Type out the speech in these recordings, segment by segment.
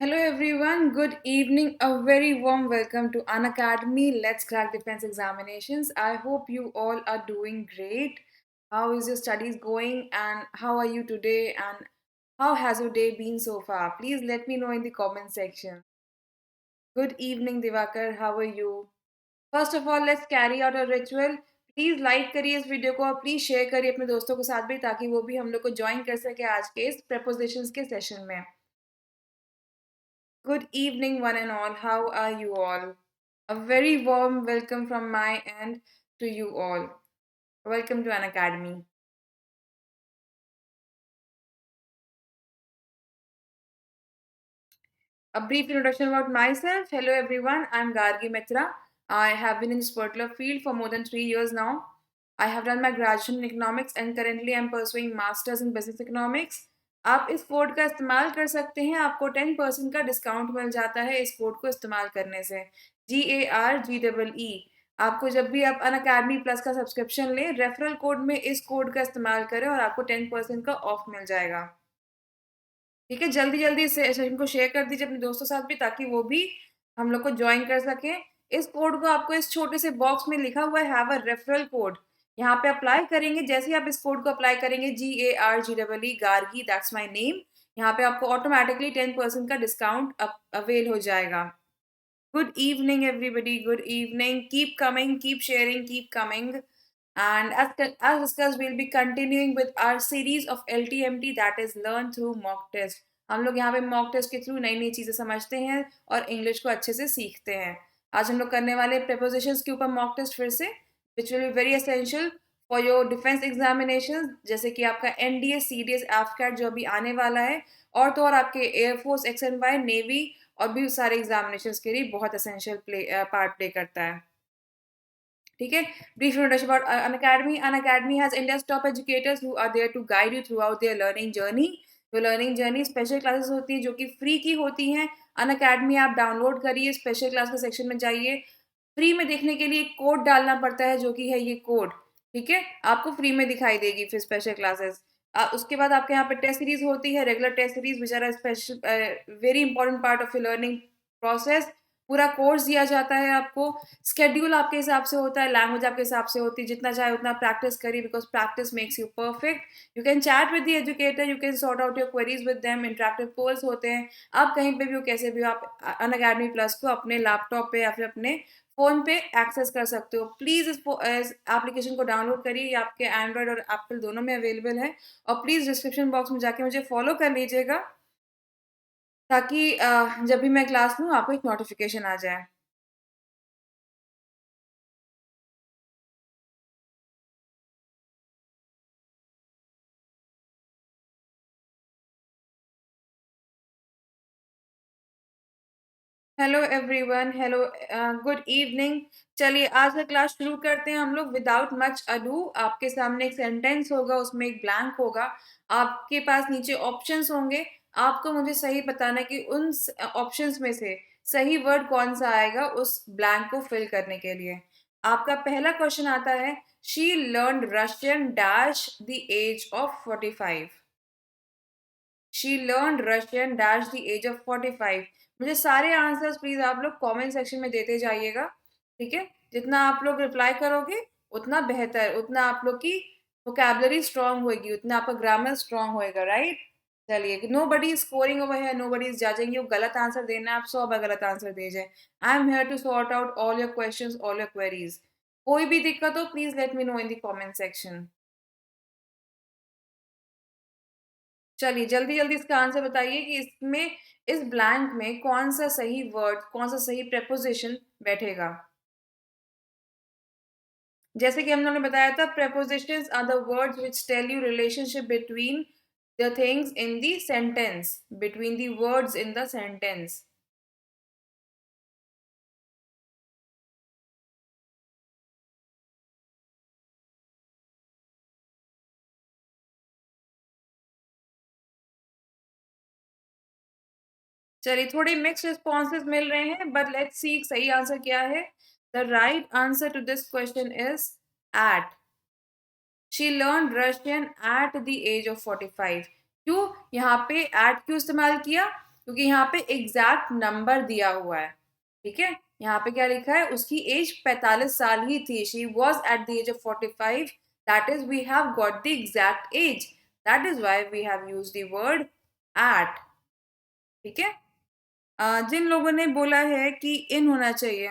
Hello everyone, good evening. A very warm welcome to Unacademy Let's Crack Defense Examinations. I hope you all are doing great. How is your studies going and how are you today and how has your day been so far? Please let me know in the comment section. Good evening Divakar, how are you? First of all, let's carry out a ritual. Please like करिए इस video को और please share करिए अपने दोस्तों के साथ भी ताकि वो भी हम लोग को ज्वाइन कर सके आज के इस prepositions के सेशन में. Good evening, one and all. How are you all? A very warm welcome from my end to you all. Welcome to an academy. A brief introduction about myself. Hello, everyone. I'm Gargi Mitra. I have been in this particular field for more than 3 years now. I have done my graduation in economics and currently I'm pursuing masters in business economics. आप इस code का इस्तेमाल कर सकते हैं. आपको 10% का discount मिल जाता है इस कोड को इस्तेमाल करने से. GARGEE. आपको जब भी आप अन अकेडमी प्लस का सब्सक्रिप्शन लें, रेफरल कोड में इस कोड का इस्तेमाल करें और आपको 10% का ऑफ मिल जाएगा. ठीक है, जल्दी जल्दी इस सेशन को शेयर कर दीजिए अपने दोस्तों के साथ भी ताकि वो भी हम लोग को ज्वाइन कर सकें. इस कोड को आपको इस छोटे से बॉक्स में लिखा हुआ है हैव अ रेफरल कोड. यहाँ पे अप्लाई करेंगे. जैसे ही आप इस कोड को अप्लाई करेंगे GARGEE Gargi, that's my name, यहाँ पे आपको ऑटोमेटिकली 10% का डिस्काउंट अवेल हो जाएगा. Good evening, everybody. Good evening. Keep coming, keep sharing, keep coming. And as discussed, we'll be continuing with our series of LTMT, that is Learn Through Mock Test. हम लोग यहाँ पे mock test के through नई नई चीज़ें समझते हैं और इंग्लिश को अच्छे से सीखते हैं. आज हम लोग करने वाले prepositions के ऊपर मॉक टेस्ट फिर से, which will be very essential for your defence examination, जैसे कि आपका NDA, CDS, AFCAT जो अभी आने वाला है, और तो और आपके एयरफोर्स, XNY, नेवी और भी सारे एग्जामिनेशंस के लिए बहुत एसेंशियल पार्ट प्ले करता है. ठीक है, brief introduction about Unacademy. Unacademy has India's top educators who are there to guide you throughout their learning journey. जो लर्निंग जर्नी स्पेशल क्लासेस होती हैं जो कि फ्री की होती हैं. अन अकेडमी आप डाउनलोड करिए, स्पेशल क्लास के सेक्शन में जाइए. फ्री में देखने के लिए कोड डालना पड़ता है जो कि है ये कोड. ठीक है, आपको फ्री में दिखाई देगी फिर स्पेशल क्लासेस. उसके बाद आपके यहाँ पे टेस्ट सीरीज होती है, regular test series which are special very important part of your learning process. पूरा कोर्स दिया जाता है आपको. स्केड्यूल आपके हिसाब से होता है, लैंग्वेज आपके हिसाब से होती है. जितना चाहे उतना प्रैक्टिस करिए because practice makes you perfect. You can chat with the educator, you can sort out your queries with them. Interactive polls होते हैं. आप कहीं पे भी हो, कैसे भी हो, आप अन अकेडमी प्लस को अपने लैपटॉप पे या फिर अपने फ़ोन पे एक्सेस कर सकते हो. प्लीज़ इस एप्लीकेशन को डाउनलोड करिए. ये आपके एंड्रॉयड और एप्पल दोनों में अवेलेबल है. और प्लीज़ डिस्क्रिप्शन बॉक्स में जाके मुझे फॉलो कर लीजिएगा ताकि जब भी मैं क्लास लूँ आपको एक नोटिफिकेशन आ जाए. Hello everyone, hello, good evening. चलिए आज का क्लास शुरू करते हैं हम लोग विदाउट मच अडू. आपके सामने एक सेंटेंस होगा, उसमें एक ब्लैंक होगा. आपके पास नीचे ऑप्शंस होंगे. आपको मुझे सही बताना है कि उन ऑप्शंस में से सही वर्ड कौन सा आएगा उस ब्लैंक को फिल करने के लिए. आपका पहला क्वेश्चन आता है, she learn Russian dash the age of 45. She learn Russian dash the age of 45. मुझे सारे आंसर्स प्लीज आप लोग कमेंट सेक्शन में देते जाइएगा. ठीक है, जितना आप लोग रिप्लाई करोगे उतना बेहतर, उतना आप लोग की वोकैबुलरी स्ट्रांग होगी, उतना आपका ग्रामर स्ट्रांग होएगा. राइट, चलिए. Nobody is scoring over है, nobody is judging you. गलत आंसर देना है, आप 100 बार गलत आंसर दे जाए. I am here to sort out all your questions, all your queries. कोई भी दिक्कत हो please let me know in the comment section. चलिए जल्दी जल्दी इसका आंसर बताइए कि इसमें, इस ब्लैंक में कौन सा सही वर्ड, कौन सा सही प्रेपोजिशन बैठेगा. जैसे कि हम लोगों ने बताया था, prepositions are the words which tell you relationship between the things in the sentence, between the words in the sentence. चलिए थोड़ी मिक्स रिस्पॉन्सेज मिल रहे हैं बट लेट्स सी सही आंसर क्या है. The right answer to this question is at. She learn Russian at the age of 45. क्यों यहाँ पे एट क्यों इस्तेमाल किया? क्योंकि यहाँ पे एग्जैक्ट नंबर दिया हुआ है, ठीक है। यहाँ पे क्या लिखा है, उसकी एज 45 साल ही थी, she was at the age of 45, that is we have got the exact age, that is why we have use the word at, ठीक है। जिन लोगों ने बोला है कि इन होना चाहिए,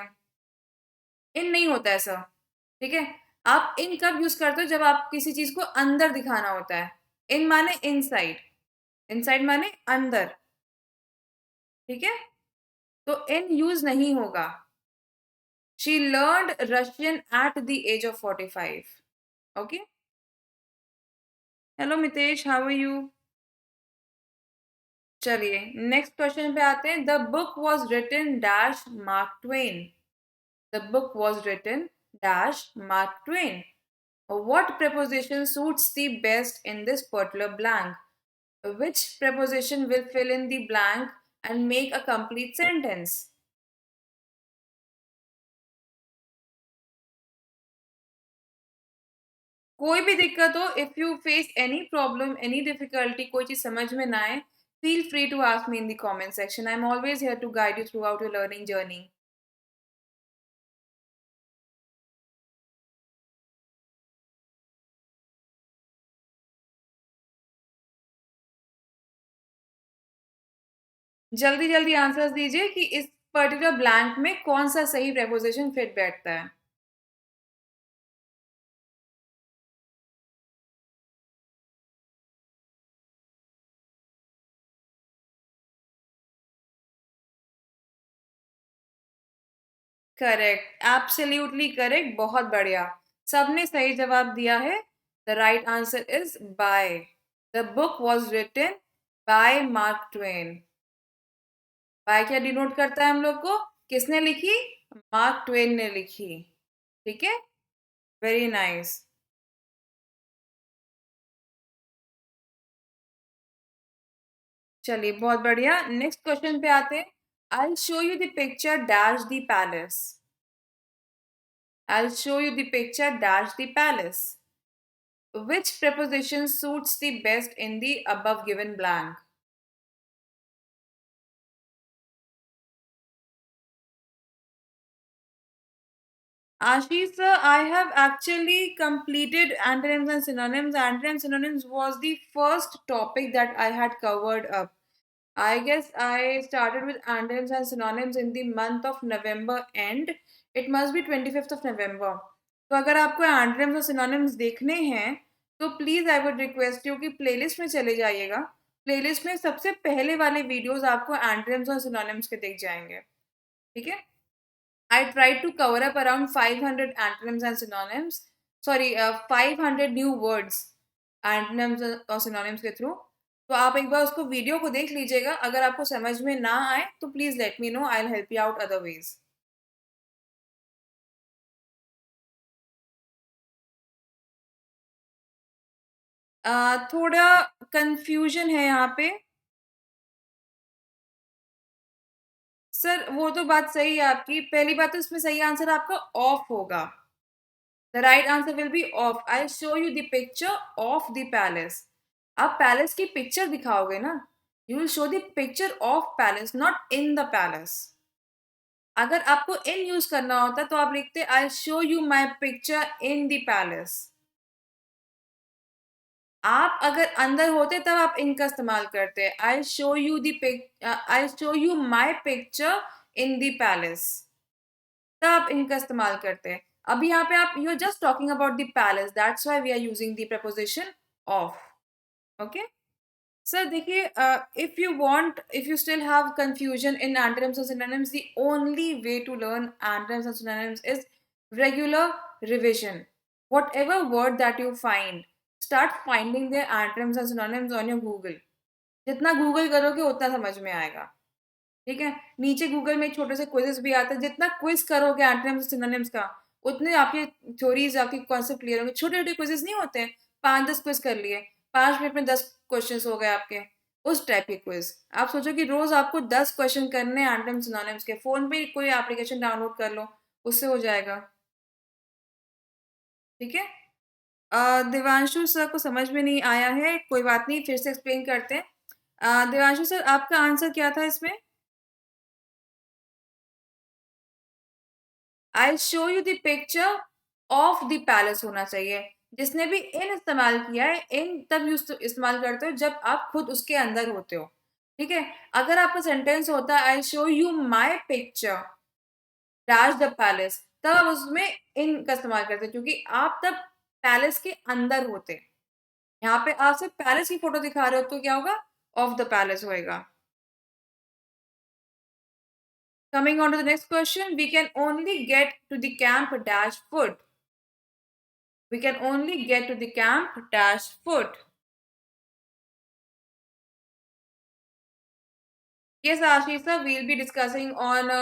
इन नहीं होता ऐसा, ठीक है। आप इन कब यूज करते हो, जब आप किसी चीज को अंदर दिखाना होता है। इन माने इनसाइड, इनसाइड माने अंदर, ठीक है। तो इन यूज नहीं होगा। She learned Russian at the age of 45। Okay, hello Mitesh, how are you. चलिए नेक्स्ट क्वेश्चन पे आते हैं। The book was written dash Mark Twain, the book was written dash Mark Twain, what preposition suits the best in this particular blank? Which preposition will fill in the blank and make a complete sentence? कोई भी दिक्कत हो, if you face any problem, any difficulty, कोई चीज समझ में ना आए, feel free to ask me in the comment section. I am always here to guide you throughout your learning journey. जल्दी जल्दी आंसर्स दीजिए कि इस पर्टिकुलर ब्लैंक में कौन सा सही प्रेपोजिशन फिट बैठता है। करेक्ट, एब्सोल्युटली करेक्ट, बहुत बढ़िया, सबने सही जवाब दिया है। The right answer is by. The book was written by Mark Twain. By क्या डिनोट करता है हम लोग को, किसने लिखी, मार्क ट्वेन ने लिखी, ठीक है। Very nice. चलिए बहुत बढ़िया, नेक्स्ट क्वेश्चन पे आते हैं। आई show you the picture dash the palace, I show you the picture dash the palace, which preposition suits the best in the above given blank? Ashish sir, I have actually completed antonyms and synonyms. Antonyms and synonyms was the first topic that I had covered up. I guess I started with antonyms and synonyms in the month of November end. It must be 25th of November. तो अगर आपको antonyms और synonyms देखने हैं तो please I would request you कि playlist में चले जाइएगा। प्लेलिस्ट में सबसे पहले वाले वीडियोस आपको antonyms और synonyms के दिख जाएंगे, ठीक है। I tried to cover up around 500 antonyms and synonyms. Sorry, 500 new words antonyms और synonyms के थ्रू। तो आप एक बार उसको वीडियो को देख लीजिएगा, अगर आपको समझ में ना आए तो please let me no, I will help you out other ways. थोड़ा कंफ्यूजन है यहाँ पे सर। वो तो बात सही है आपकी, पहली बात तो इसमें सही आंसर आपका ऑफ होगा। The right answer will be of. I show you the picture of the palace. आप पैलेस की पिक्चर दिखाओगे ना, you will show the picture of palace, not in the palace. अगर आपको इन यूज करना होता तो आप लिखते I show you my picture in the palace. आप अगर अंदर होते तब आप इनका इस्तेमाल करते, I show you the pick, I show you my picture in the palace, तब आप इनका इस्तेमाल करते हैं। अभी यहाँ पे आप you are just talking about the palace, that's why we are using the preposition of. Okay sir, देखिए, if you want, if you still have confusion in antonyms और synonyms, the only way to learn antonyms और synonyms is regular revision. Whatever word that you find, start finding their antonyms and synonyms on your Google. जितना Google करोगे उतना समझ में आएगा, ठीक है। नीचे गूगल में छोटे से क्विजेस भी आते हैं, जितना क्विज करोगे एंटोनिम्स सिनोनिम्स का, उतने आपकी थ्योरीज, आपकी कॉन्सेप्ट क्लियर होंगे। छोटे छोटे क्विजेस नहीं होते हैं, 5-10 क्विज कर लिए, 5 मिनट में 10 क्वेश्चन हो गए आपके, उस टाइप के क्विज। आप सोचो कि रोज आपको 10 क्वेश्चन करने हैं एंटोनिम्स सिनोनिम्स के, फोन पे कोई एप्लीकेशन डाउनलोड कर लो, उससे हो जाएगा, ठीक है। दिवांशु सर को समझ में नहीं आया है, कोई बात नहीं, फिर से एक्सप्लेन करते हैं। देवांशु सर, आपका आंसर क्या था इसमें? आई show you the picture of the palace होना चाहिए। जिसने भी इन इस्तेमाल किया है, इन तब यूज इस्तेमाल करते हो जब आप खुद उसके अंदर होते हो। ठीक है। अगर आपका सेंटेंस होता है आई show you my picture dash the palace, तब आप उसमें इन का इस्तेमाल करते हैं क्योंकि आप तब पैलेस के अंदर होते हैं। यहाँ पे आप सिर्फ पैलेस की फोटो दिखा रहे हो तो क्या होगा? ऑफ द पैलेस होएगा। Coming on to the next question, we can only get to the camp dash foot. We can only get to the camp dash foot. Yes, Ashisa, we'll be discussing on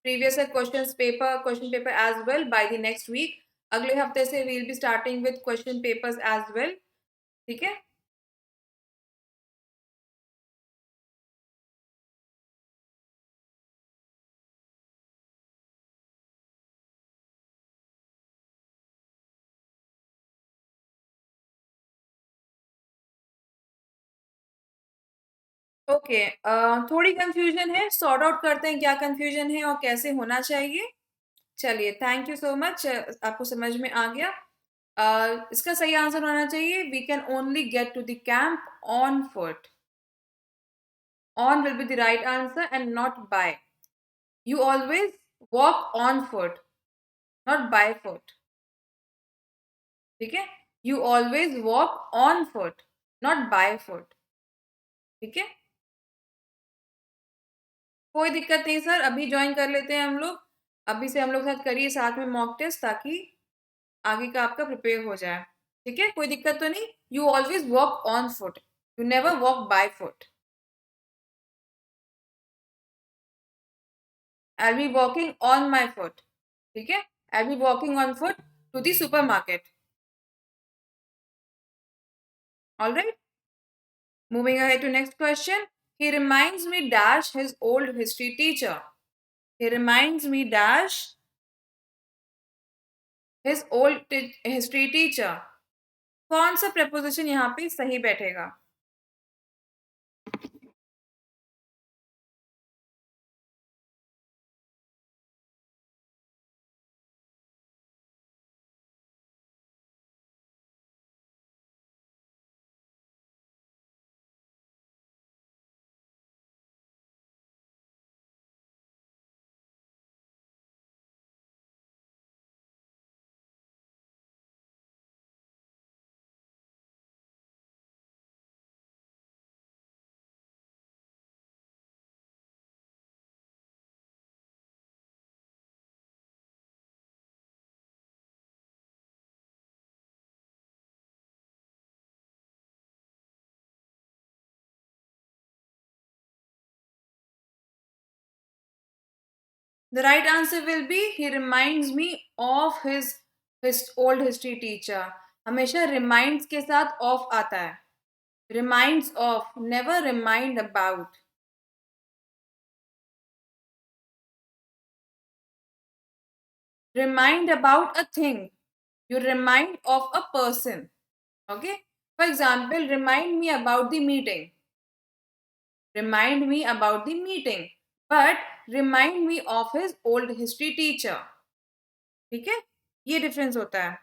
previous question paper as well by the next week. अगले हफ्ते से we'll be starting with question papers as well. ठीक है? Okay, थोड़ी confusion है, sort out करते हैं क्या कंफ्यूजन है और कैसे होना चाहिए। चलिए, थैंक यू सो मच, आपको समझ में आ गया। इसका सही आंसर होना चाहिए we can only get to the camp on foot. On will be the right answer and not by. You always walk on foot, not by foot. ठीक है? You always walk on foot, not by foot. ठीक है? कोई दिक्कत नहीं sir, अभी join कर लेते हैं हम लोग। अभी से हम लोग साथ करिए साथ में मॉक टेस्ट, ताकि आगे का आपका प्रिपेयर हो जाए। ठीक है? कोई दिक्कत तो नहीं। You always walk on foot, you never walk by foot. I be walking on my foot. ठीक है? I be walking on foot to the super market. All right, moving ahead to next question. He reminds me dash his old history teacher. He reminds me dash his old history teacher. कौन सा preposition यहाँ पे सही बैठेगा? The right answer will be he reminds me of his old history teacher. हमेशा reminds के साथ of आता है. Reminds of, never remind about. Remind about a thing. You remind of a person. Okay? For example, remind me about the meeting. Remind me about the meeting. But remind me of his old history teacher. ठीक है? ये difference होता है।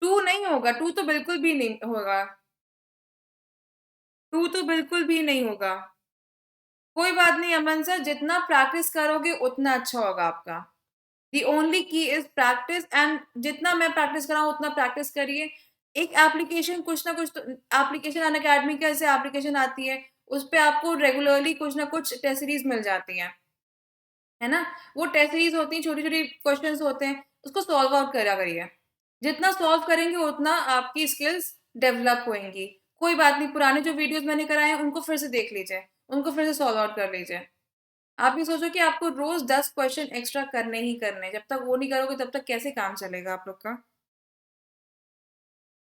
To नहीं होगा, to तो बिल्कुल भी नहीं होगा। टू तो बिल्कुल भी नहीं होगा। कोई बात नहीं अमन सर, जितना प्रैक्टिस करोगे उतना अच्छा होगा आपका। दी ओनली की इज प्रैक्टिस, एंड जितना मैं प्रैक्टिस कराऊँ उतना प्रैक्टिस करिए। एक एप्लीकेशन, कुछ ना कुछ तो एप्लीकेशन, अन अकेडमी की ऐसे एप्लीकेशन आती है, उस पे आपको रेगुलरली कुछ ना कुछ टेस्ट सीरीज मिल जाती हैं, है ना? वो टेस्ट सीरीज होती हैं, छोटी-छोटी क्वेश्चंस होते हैं, उसको सॉल्व आउट करा करिए। जितना सॉल्व करेंगे उतना आपकी स्किल्स डेवलप होएँगी। कोई बात नहीं, पुराने जो वीडियोज़ मैंने कराए हैं उनको फिर से देख लीजिए, उनको फिर से सॉल्व आउट कर लीजिए। आप ये सोचो कि आपको रोज़ 10 क्वेश्चन एक्स्ट्रा करने ही करने हैं, जब तक वो नहीं करोगे तब तक कैसे काम चलेगा आप लोग का?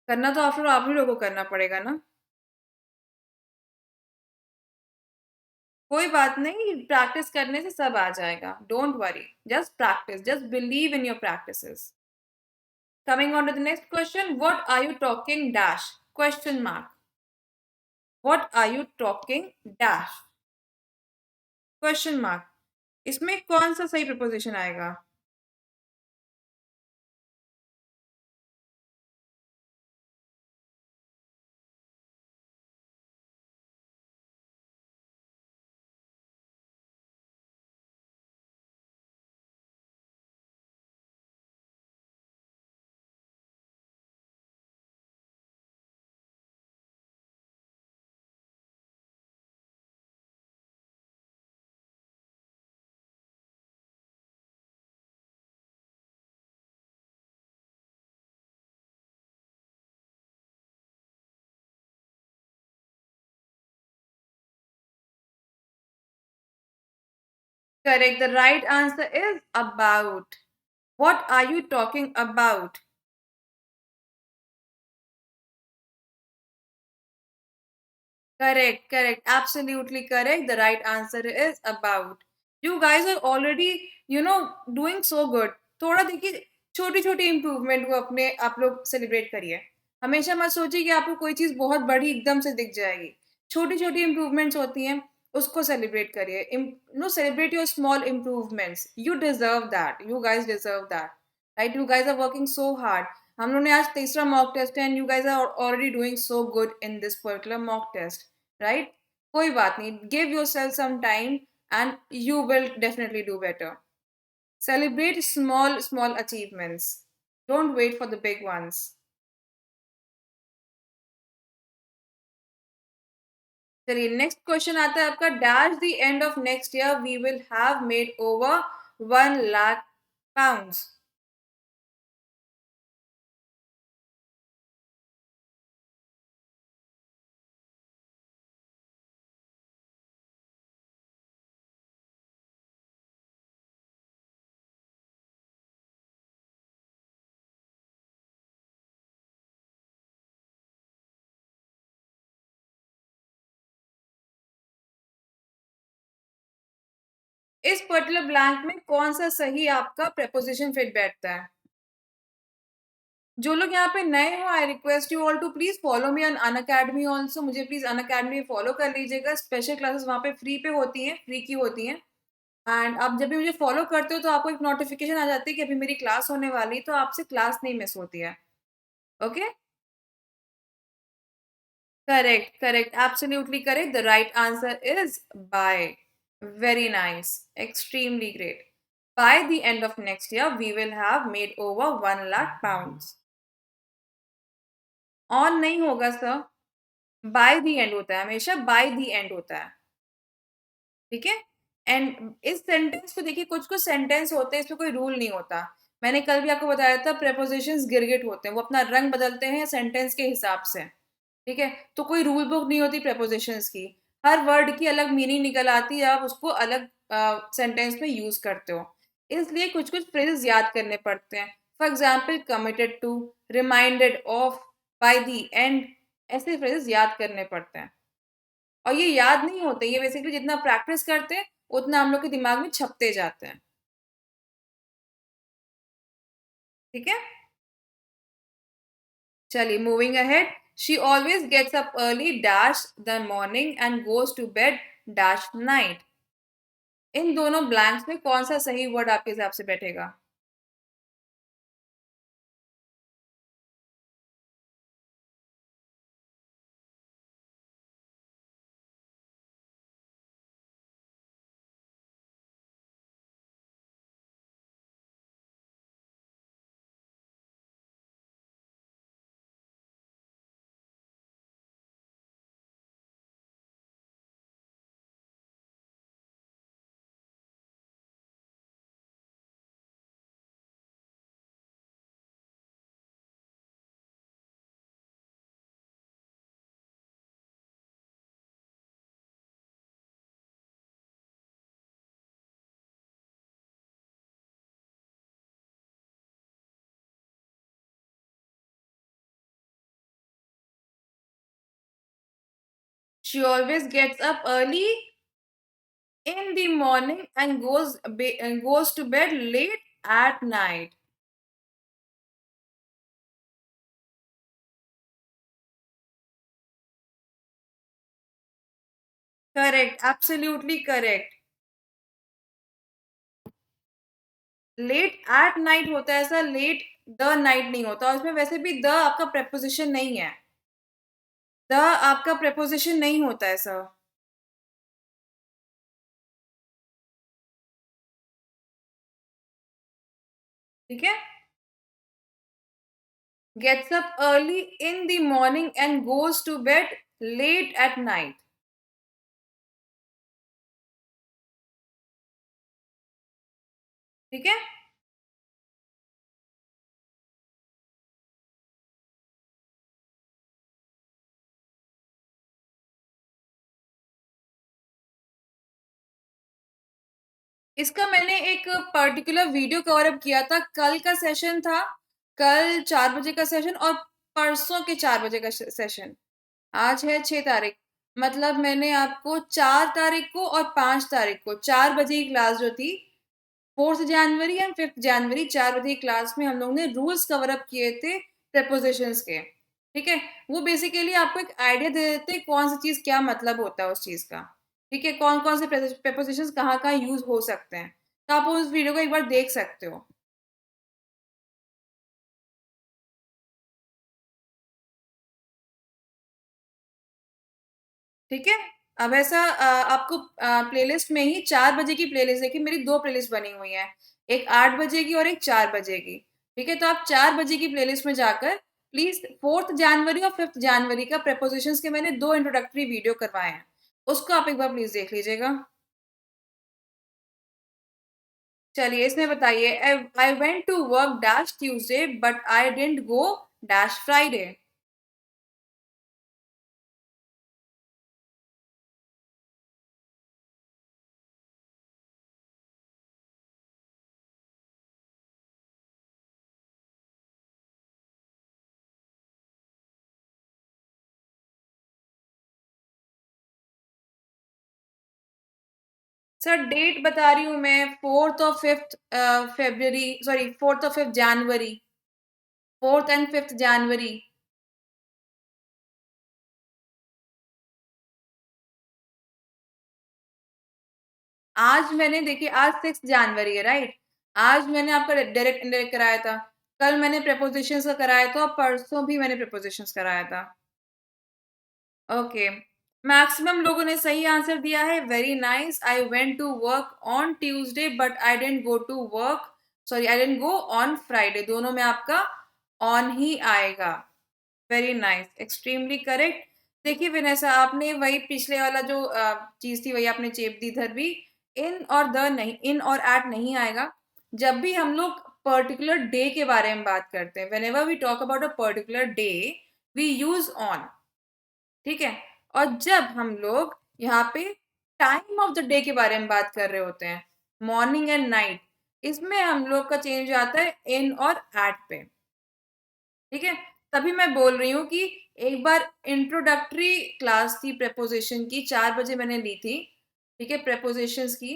करना तो आफ्टर ऑल आप ही लोगों को करना पड़ेगा ना। कोई बात नहीं, प्रैक्टिस करने से सब आ जाएगा, don't worry, just practice, just believe in your practices. Coming on to the next question, what are you talking dash? Question mark. What are you talking dash? Question mark. इसमें कौन सा सही प्रपोजिशन आएगा? Correct. The right answer is about. What are you talking about? Correct, correct. Absolutely correct. The right answer is about. You guys are already, doing so good. थोड़ा देखिए, छोटी छोटी improvement को अपने आप लोग सेलिब्रेट करिए. हमेशा मत सोचिए कि आपको कोई चीज बहुत बड़ी एकदम से दिख जाएगी. छोटी छोटी इंप्रूवमेंट्स होती हैं, उसको सेलिब्रेट करिए. No, celebrate your small improvements. You deserve that. You guys deserve that. Right? You guys are working so hard. हम लोग ने आज तीसरा मॉक टेस्ट है, and you guys are already doing so good in this particular mock test. Right? कोई बात नहीं. Give yourself some time and you will definitely do better. Celebrate small small achievements. Don't wait for the big ones. चलिए, next question आता है आपका. Dash the end of next year we will have made over 1 lakh pounds. इस particular blank में कौन सा सही आपका preposition फिट बैठता है? जो लोग यहाँ पे नए हो, I request you all to please follow me on Unacademy also. मुझे प्लीज अनअकैडमी फॉलो कर लीजिएगा. स्पेशल क्लासेस वहाँ पे फ्री पे होती हैं, फ्री की होती हैं. एंड आप जब भी मुझे फॉलो करते हो तो आपको एक नोटिफिकेशन आ जाती है कि अभी मेरी क्लास होने वाली है, तो आपसे क्लास नहीं मिस होती है. Okay? Correct, correct. Absolutely correct. The right answer is bye. Very nice. Extremely great. By the end of next year, we will have made over 1 lakh pounds. On नहीं होगा सर. बाय द एंड होता है, हमेशा bye the and होता है. ठीक है? And इस सेंटेंस को देखिए, कुछ-कुछ सेंटेंस होते हैं, इसमें कोई रूल नहीं होता. मैंने कल भी आपको बताया था, प्रीपोज़िशंस गिरगिट होते हैं, वो अपना रंग बदलते हैं सेंटेंस के हिसाब से. ठीक है? तो कोई रूल बुक नहीं होती प्रीपोज़िशंस की. हर वर्ड की अलग मीनिंग निकल आती है, आप उसको अलग सेंटेंस में यूज़ करते हो. इसलिए कुछ-कुछ फ्रेजेज़ याद करने पड़ते हैं. For example, committed to, reminded of, by the end, ऐसे फ्रेजेज़ याद करने पड़ते हैं. और ये याद नहीं होते, ये बेसिकली जितना प्रैक्टिस करते हैं, उतना हम लोग के दिमाग में छपते जाते हैं. ठीक है? चलिए, moving ahead. She always gets up early dash the morning and goes to bed dash night. इन दोनों ब्लैंक्स में कौन सा सही वर्ड आपके हिसाब से बैठेगा? She always gets up early in the morning and goes to bed late at night. Correct, absolutely correct. Late at night होता है ऐसा, लेट द नाइट नहीं होता, और इसमें वैसे भी द आपका प्रेपोज़िशन नहीं है। द आपका प्रेपोज़िशन नहीं होता है सर। ठीक है? Gets up early in the morning and goes to bed late at night. ठीक है? इसका मैंने एक पर्टिकुलर वीडियो कवर अप किया था। कल का सेशन था, कल 4 बजे का सेशन और परसों के 4 बजे का सेशन। आज है 6 तारीख, मतलब मैंने आपको 4 तारीख को और 5 तारीख को 4 बजे की क्लास जो थी, 4th जनवरी एंड 5th जनवरी 4 बजे की क्लास में हम लोगों ने रूल्स कवर अप किए थे प्रीपोजिशंस के। ठीक है? वो बेसिकली आपको एक आइडिया दे देते हैं कौन सी चीज़ क्या मतलब होता है उस चीज़ का। ठीक है? कौन-कौन से प्रीपोजिशंस कहाँ-कहाँ यूज़ हो सकते हैं। तो आप उस वीडियो को एक बार देख सकते हो। ठीक है? अब ऐसा आपको प्लेलिस्ट में ही 4 बजे की प्लेलिस्ट देखिए, मेरी 2 प्लेलिस्ट बनी हुई हैं। एक 8 बजे की और एक 4 बजे की। ठीक है? तो आप 4 बजे की प्लेलिस्ट में जाकर प्लीज़ 4th जनवरी और 5th जनवरी का प्रीपोज़िशंस के मैंने 2 इंट्रोडक्टरी वीडियो करवाए हैं। उसको आप एक बार प्लीज़ देख लीजिएगा। चलिए इसमें बताइए, I went to work dash Tuesday but I didn't go dash Friday. Sir date बता रही हूँ मैं, 4th और 5th फ़रवरी, सॉरी 4th और 5th January, 4th and 5th जनवरी। आज मैंने देखिए, आज 6 जनवरी है, राइट? आज मैंने आपका डायरेक्ट इनडायरेक्ट कराया था। कल मैंने प्रीपोज़िशंस का कराया था और परसों भी मैंने प्रीपोज़िशंस कराया था। ओके। मैक्सिमम लोगों ने सही आंसर दिया है, very nice. I went to work on Tuesday but I didn't go to work, sorry I didn't go on Friday, दोनों में आपका ऑन ही आएगा। Very nice, extremely correct. देखिए विनेसा, आपने वही पिछले वाला जो चीज़ थी वही आपने चेप दी इधर भी। इन और द नहीं, इन और एट नहीं आएगा। जब भी हम लोग पर्टिकुलर डे के बारे में बात करते हैं, whenever we talk about a particular day, we use on. ठीक है? और जब हम लोग यहाँ पे टाइम ऑफ द डे के बारे में बात कर रहे होते हैं, मॉर्निंग एंड नाइट, इसमें हम लोग का चेंज आता है इन और एट पे। ठीक है? तभी मैं बोल रही हूँ कि एक बार इंट्रोडक्टरी क्लास थी प्रीपोज़िशन की, 4 बजे मैंने ली थी। ठीक है? प्रीपोज़िशंस की।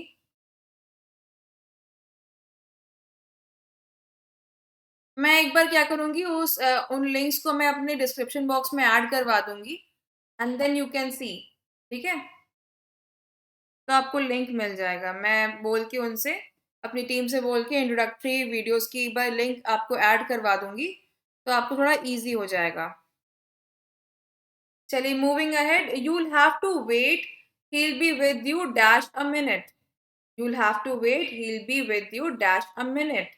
मैं एक बार क्या करूँगी, उन लिंक्स को मैं अपने डिस्क्रिप्शन बॉक्स में ऐड करवा दूँगी and then you can see. ठीक है? तो आपको लिंक मिल जाएगा। मैं बोल के उनसे, अपनी टीम से बोल के इंट्रोडक्टरी वीडियोज़ की एक बार लिंक आपको ऐड करवा दूँगी, तो आपको थोड़ा ईज़ी हो जाएगा। चलिए moving ahead, you will have to wait, he will be with you dash a minute. You will have to wait, he will be with you dash a minute.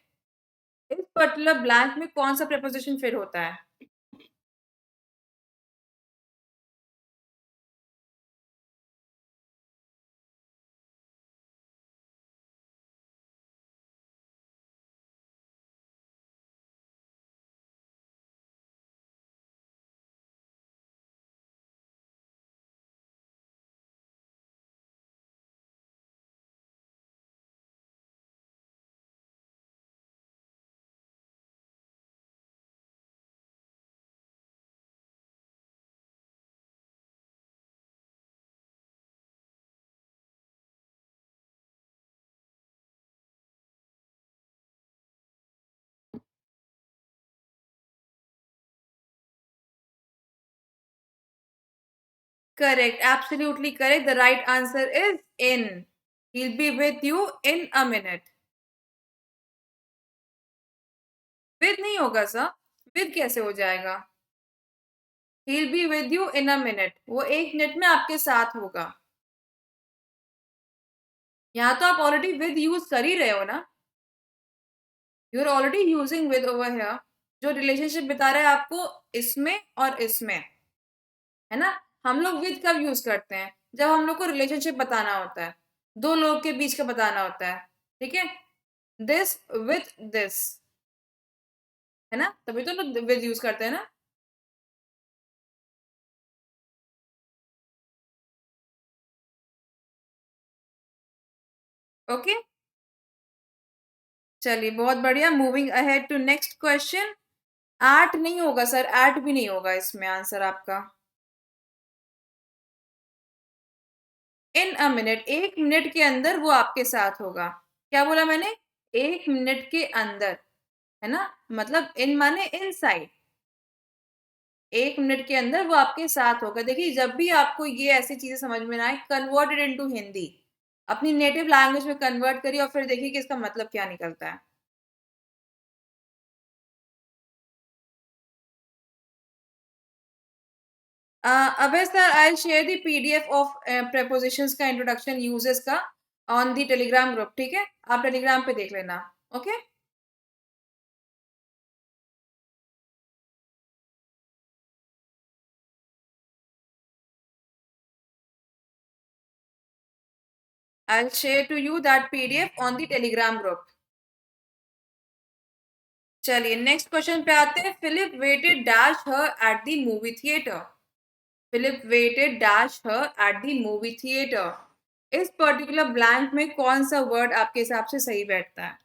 इस पर्टिकुलर ब्लैंक में कौन-सा preposition fit होता है? Correct, absolutely correct. The right answer is in. He'll be with you in a minute. With नहीं होगा sir, with कैसे हो जाएगा? He'll be with you in a minute. वो 1 मिनट में आपके साथ होगा. यहाँ तो आप ऑलरेडी with यूज कर ही रहे हो ना. You are already using with over here. जो रिलेशनशिप बता रहा है आपको इसमें और इसमें, है ना. हम लोग with कब यूज करते हैं? जब हम लोग को रिलेशनशिप बताना होता है, दो लोग के बीच का बताना होता है. ठीक है. दिस with दिस, है ना. तभी तो लोग with यूज करते हैं ना. ओके. चलिए, बहुत बढ़िया. Moving ahead to next question. At नहीं होगा सर, एट भी नहीं होगा इसमें आंसर आपका. इन अ मिनट, 1 मिनट के अंदर वो आपके साथ होगा. क्या बोला मैंने? 1 मिनट के अंदर, है ना. मतलब इन माने इनसाइड. 1 मिनट के अंदर वो आपके साथ होगा. देखिए, जब भी आपको ये ऐसी चीजें समझ में ना आए, कन्वर्ट इट इनटू हिंदी. अपनी नेटिव लैंग्वेज में कन्वर्ट करिए और फिर देखिए कि इसका मतलब क्या निकलता है. अबे sir, I share the PDF of prepositions का इंट्रोडक्शन यूजेस का ऑन द टेलीग्राम ग्रुप. ठीक है, आप टेलीग्राम पे देख लेना. Okay. I share to you that PDF on the Telegram group. चलिए, नेक्स्ट क्वेश्चन पे आते हैं. Philip waited dash her at the movie theatre. Philip waited dash her at the movie theatre. इस पर्टिकुलर ब्लैंक में कौन सा word आपके हिसाब से सही बैठता है?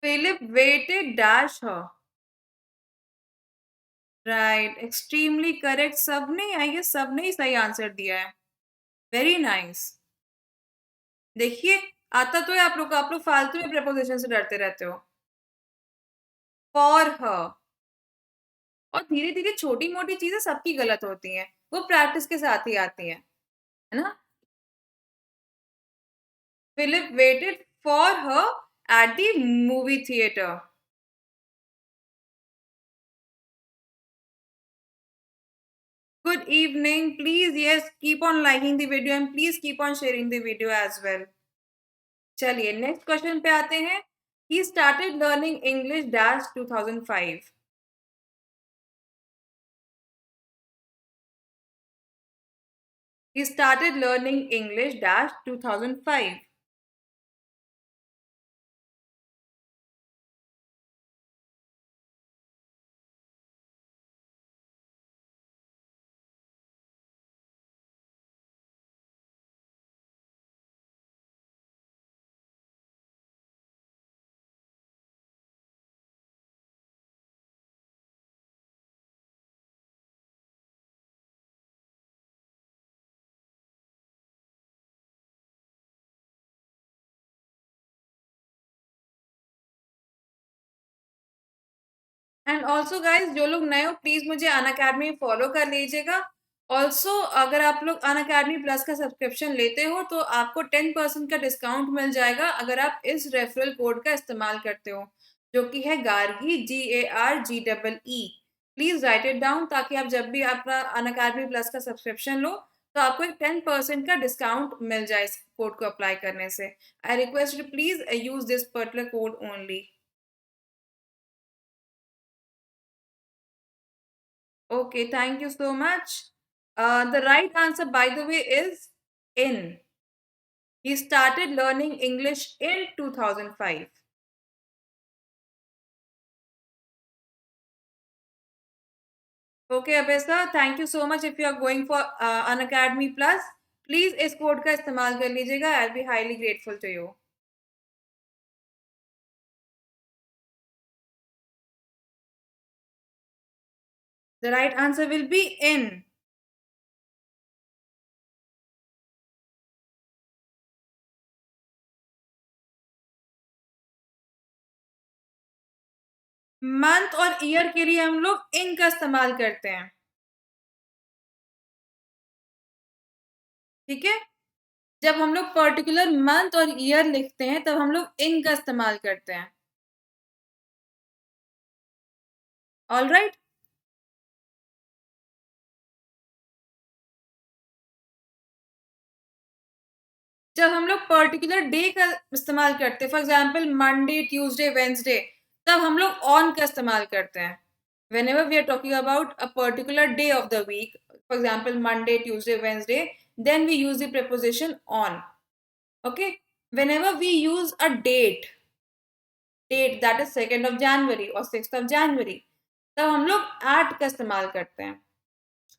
Philip waited dash her. Right, extremely correct. सबने, आई गेस सबने ही सही आंसर दिया है. Very nice. देखिए, आता तो है आप लोग को. आप लोग फालतू में प्रेपोजिशन से डरते रहते हो. For her. और धीरे धीरे छोटी मोटी चीजें सबकी गलत होती हैं, वो प्रैक्टिस के साथ ही आती हैं, है ना. Philip waited for her at the movie theatre. Good evening. Please, yes, keep on liking the video and please keep on sharing the video as well. चलिए, नेक्स्ट क्वेश्चन पे आते हैं. He started learning English dash 2005. He started learning English dash 2005. And also guys, जो लोग नए हो please मुझे Unacademy follow कर लीजिएगा. ऑल्सो, अगर आप लोग अनअकैडमी प्लस का सब्सक्रिप्शन लेते हो तो आपको 10% का डिस्काउंट मिल जाएगा अगर आप इस रेफरल कोड का इस्तेमाल करते हो, जो कि है Gargi, GARGEE. Please right it down ताकि आप जब भी आपका अनअकैडमी प्लस का सब्सक्रिप्शन लो तो आपको एक 10% का डिस्काउंट मिल जाए इस कोड को अप्लाई करने से. आई request you please use this particular code only. Okay, thank you so much. The right answer, by the way, is in. He started learning English in 2005. Okay, Abesa, thank you so much. If you are going for Unacademy Plus, please इस code का इस्तेमाल कर लीजिएगा. I'll be highly grateful to you. The right answer will be in. Month और year के लिए हम लोग इन का इस्तेमाल करते हैं, ठीक है। जब हम लोग पर्टिकुलर मंथ और ईयर लिखते हैं तब हम लोग इन का इस्तेमाल करते हैं। All right. जब हम लोग पर्टिकुलर डे का इस्तेमाल करते हैं, for example Monday, Tuesday, Wednesday, तब हम लोग ऑन का इस्तेमाल करते हैं। Whenever we are talking about a particular day of the week, for example Monday, Tuesday, Wednesday, then we use the preposition on. Okay. Whenever we use a date that is 2nd of January और 6th of January, तब हम लोग at का इस्तेमाल करते हैं।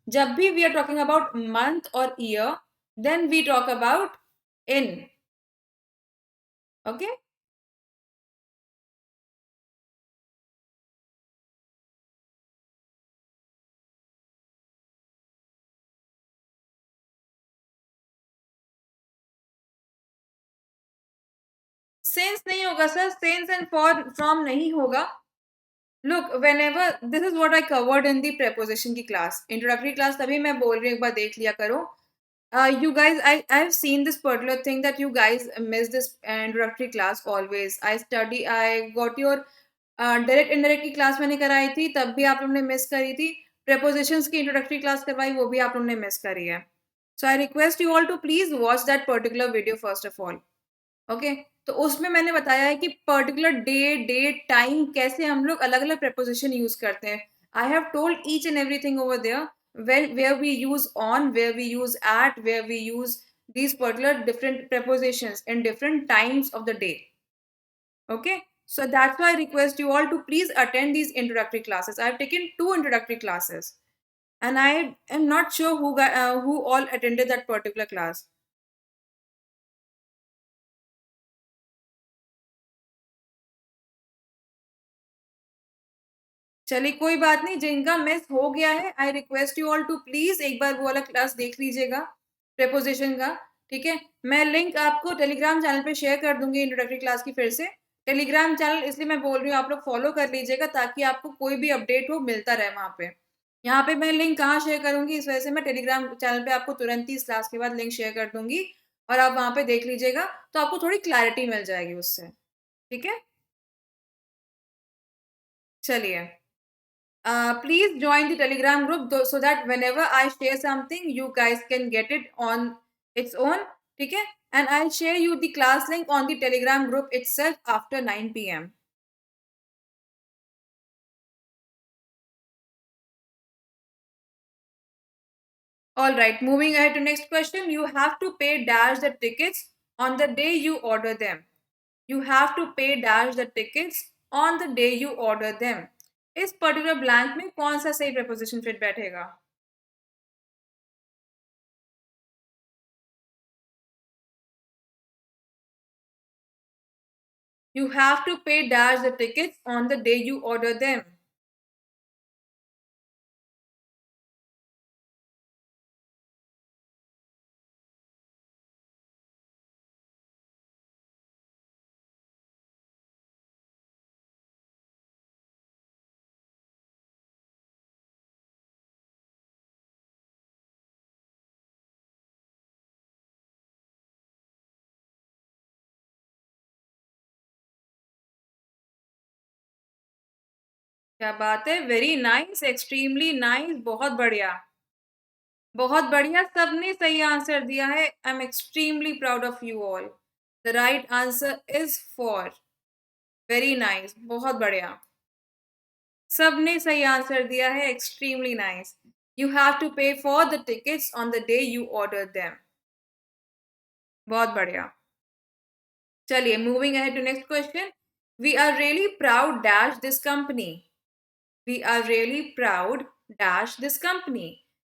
जब भी we are talking about month और year, then we talk about in. Okay. Sense नहीं होगा sir, sense and for from नहीं होगा। Look, whenever this is what I covered in the preposition की क्लास, इंट्रोडक्टरी क्लास, तभी मैं बोल रही हूँ, एक बार देख लिया करो। You guys, I've seen this particular thing that you guys miss this introductory class always. I got your direct indirect की क्लास मैंने कराई थी, तब भी आप लोगों ने मिस करी थी। prepositions की इंट्रोडक्टरी क्लास करवाई, वो भी आप लोगों ने मिस करी है। So I request you all to please watch that particular video first of all. Okay. तो उसमें मैंने बताया है कि पर्टिकुलर डे, डेट, टाइम कैसे हम लोग अलग अलग preposition यूज करते हैं। I have told each and everything over there, where we use on, where we use at, where we use these particular different prepositions in different times of the day. Okay, so that's why I request you all to please attend these introductory classes. I've taken 2 introductory classes, and I am not sure who all attended that particular class. चलिए कोई बात नहीं, जिनका miss हो गया है, I request you all to please एक बार वो वाला क्लास देख लीजिएगा प्रेपोजिशन का, ठीक है। मैं लिंक आपको टेलीग्राम चैनल पे शेयर कर दूंगी इंट्रोडक्टरी क्लास की। फिर से टेलीग्राम चैनल इसलिए मैं बोल रही हूँ, आप लोग फॉलो कर लीजिएगा ताकि आपको कोई भी अपडेट हो मिलता रहे वहाँ पे। यहाँ पे मैं लिंक कहाँ शेयर करूंगी, इस वजह से मैं टेलीग्राम चैनल पे आपको तुरंत ही इस क्लास के बाद लिंक शेयर कर दूंगी, और आप वहाँ पे देख लीजिएगा, तो आपको थोड़ी क्लैरिटी मिल जाएगी उससे, ठीक है। चलिए, please join the telegram group so that whenever I share something you guys can get it on its own, ठीक है। And I'll share you the class link on the telegram group itself after 9 p.m. All right, moving ahead to next question. You have to pay dash the tickets on the day you order them. You have to pay dash the tickets on the day you order them. इस particular blank में कौन सा सही preposition fit बैठेगा? You have to pay dash the tickets on the day you order them. क्या बात है, very nice, extremely nice, बहुत बढ़िया, बहुत बढ़िया, सबने सही आंसर दिया है। I am extremely proud of you all. The right answer is for. Very nice, बहुत बढ़िया, सबने सही आंसर दिया है, extremely nice. You have to pay for the tickets on the day you order them. बहुत बढ़िया। चलिए, moving ahead to next question. We are really proud dash this company. We are really proud dash this company.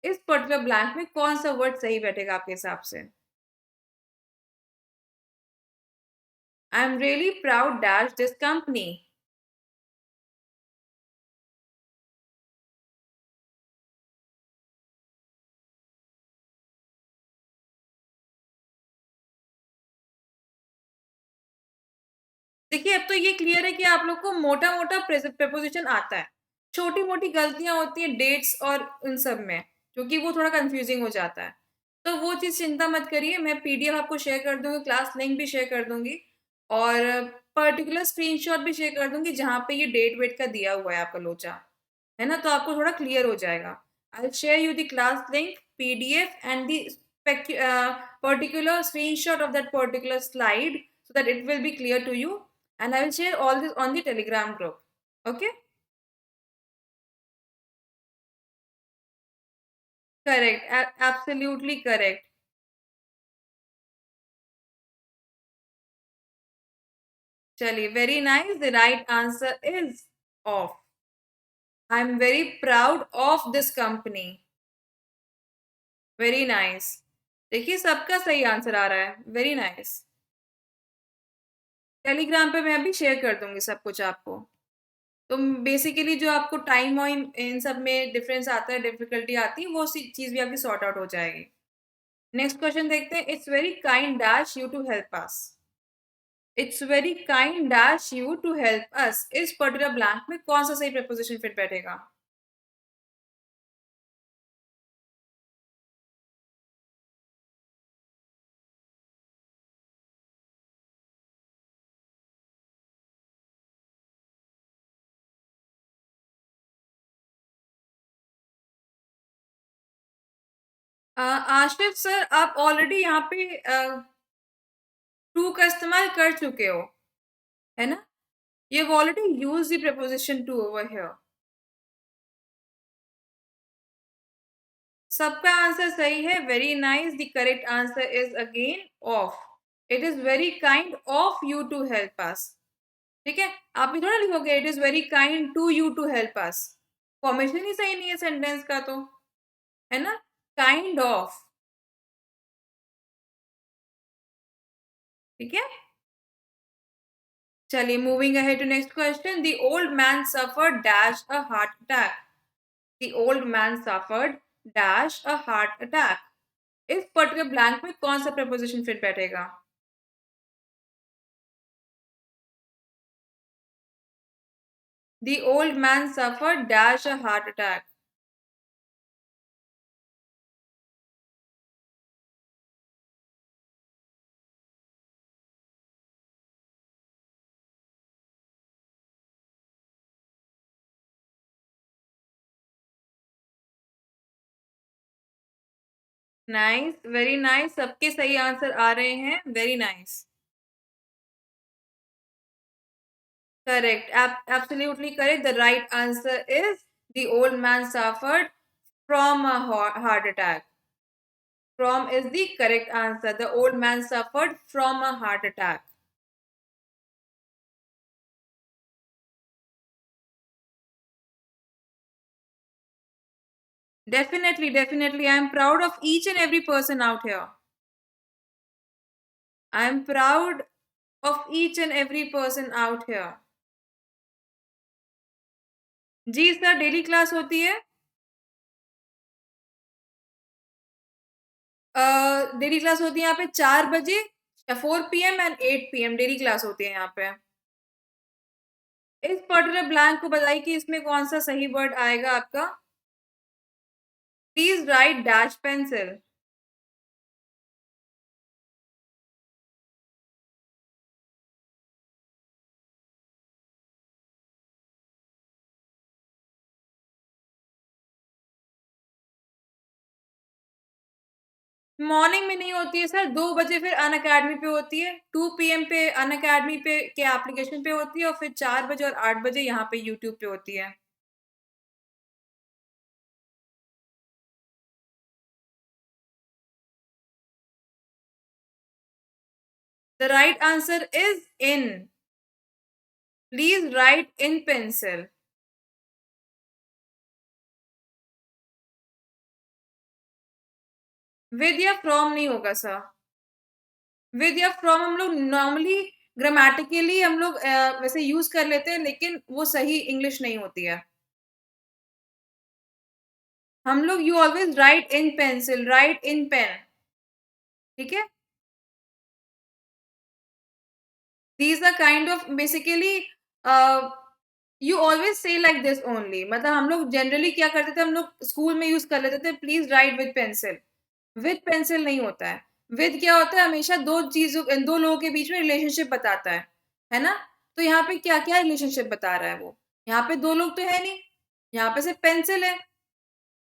इस particular blank में कौन सा word सही बैठेगा आपके हिसाब से? I am really proud dash this company. देखिए, अब तो ये क्लियर है कि आप लोग को मोटा-मोटा प्रेपोज़िशन आता है। छोटी-मोटी गलतियाँ होती हैं डेट्स और उन सब में, क्योंकि वो थोड़ा कन्फ्यूज़िंग हो जाता है। तो वो चीज़ चिंता मत करिए, मैं पीडीएफ आपको शेयर कर दूँगी, क्लास लिंक भी शेयर कर दूँगी और पर्टिकुलर स्क्रीनशॉट भी शेयर कर दूँगी जहाँ पे ये डेट-वेट का दिया हुआ है आपका लोचा, है ना? तो आपको थोड़ा क्लियर हो जाएगा। I will share you the class link, PDF and the particular screenshot of that particular slide so that it will be clear to you, and I will share all this on the Telegram group. Okay? Correct. Absolutely correct. Chali, very nice. The right answer is off. I'm very proud of this company. Very nice. देखिए सबका सही answer आ रहा है. Very nice. Telegram पे मैं अभी share कर दूंगी सब कुछ आपको. तो बेसिकली जो आपको टाइम और इन सब में डिफरेंस आता है, डिफिकल्टी आती है, वो चीज़ भी आपकी सॉर्ट आउट हो जाएगी. नेक्स्ट क्वेश्चन देखते हैं. It's very kind dash you to help us. It's very kind dash you to help us. इस पर्टिकुलर ब्लैंक में कौन सा सही प्रपोजिशन फिट बैठेगा? आशिफ सर, आप ऑलरेडी यहाँ पे टू का इस्तेमाल कर चुके हो, है ना? You have already used the preposition to over here. सबका आंसर सही है. Very nice. The correct answer is again of. It is very kind of you to help us. ठीक है, आप भी थोड़ा लिखोगे it is very kind to you to help us. Formation ही सही नहीं है सेंटेंस का तो, है ना? Kind of. ठीक है, चलिए moving ahead to next question. The old man suffered dash a heart attack. The old man suffered dash a heart attack. इस पर्टिकुलर ब्लैंक में कौन सा प्रपोजिशन फिट बैठेगा? The old man suffered dash a heart attack. Nice, very nice. सबके सही answer आ रहे हैं. Very nice. Correct. Absolutely correct. The right answer is the old man suffered from a heart attack. From is the correct answer. The old man suffered from a heart attack. Definitely, definitely. I am proud of each and every person out here. I am proud of each and every person out here. जी sir, daily class होती है. Daily class होती है यहाँ पे 4 बजे, 4 PM and 8 PM daily class होती है यहाँ पे. इस पर्टिकुलर ब्लैंक को बताइए कि इसमें कौन सा सही वर्ड आएगा आपका. Please right dash pencil. Morning में नहीं होती है सर. 2 बजे फिर अन अकेडमी पे होती है. 2 PM पे अन अकेडमी पे के एप्लीकेशन पे होती है और फिर 4 बजे और 8 बजे यहाँ पे यूट्यूब पे होती है. The right answer is in. Please right in pencil. With या फ्रॉम नहीं होगा सर. विद या फ्रॉम हम लोग नॉर्मली ग्रामेटिकली हम लोग वैसे यूज कर लेते हैं, लेकिन वो सही इंग्लिश नहीं होती है. हम लोग you always right in pencil, right in pen. ठीक है. These are kind of basically you always say like this only. मतलब हम लोग जनरली क्या करते थे, हम लोग स्कूल में यूज कर लेते थे, please right with pencil. With pencil नहीं होता है. विद क्या होता है, हमेशा दो लोगों के बीच में रिलेशनशिप बताता है ना. तो यहाँ पे क्या क्या रिलेशनशिप बता रहा है वो. यहाँ पे दो लोग तो है नहीं, यहाँ पे सिर्फ पेंसिल है,